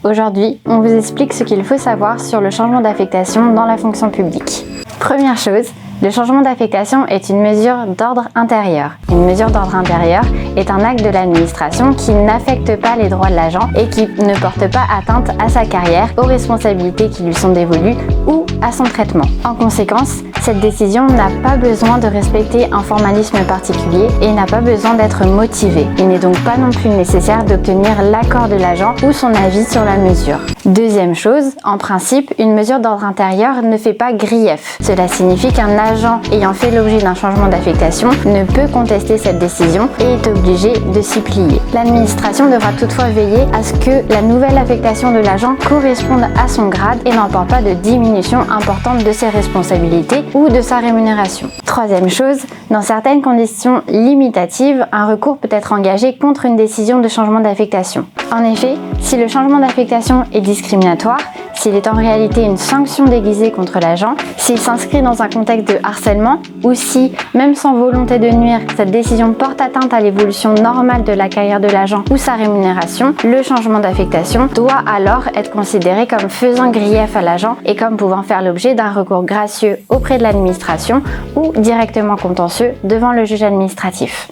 Aujourd'hui, on vous explique ce qu'il faut savoir sur le changement d'affectation dans la fonction publique. Première chose, le changement d'affectation est une mesure d'ordre intérieur. Une mesure d'ordre intérieur est un acte de l'administration qui n'affecte pas les droits de l'agent et qui ne porte pas atteinte à sa carrière, aux responsabilités qui lui sont dévolues ou à son traitement. En conséquence, cette décision n'a pas besoin de respecter un formalisme particulier et n'a pas besoin d'être motivée. Il n'est donc pas non plus nécessaire d'obtenir l'accord de l'agent ou son avis sur la mesure. Deuxième chose, en principe, une mesure d'ordre intérieur ne fait pas grief. Cela signifie qu'un agent ayant fait l'objet d'un changement d'affectation ne peut contester cette décision et est obligé de s'y plier. L'administration devra toutefois veiller à ce que la nouvelle affectation de l'agent corresponde à son grade et n'emporte pas de diminution importante de ses responsabilités ou de sa rémunération. Troisième chose, dans certaines conditions limitatives, un recours peut être engagé contre une décision de changement d'affectation. En effet, si le changement d'affectation est discriminatoire, s'il est en réalité une sanction déguisée contre l'agent, s'il s'inscrit dans un contexte de harcèlement ou si, même sans volonté de nuire, cette décision porte atteinte à l'évolution normale de la carrière de l'agent ou sa rémunération, le changement d'affectation doit alors être considéré comme faisant grief à l'agent et comme pouvant faire l'objet d'un recours gracieux auprès de l'administration ou directement contentieux devant le juge administratif.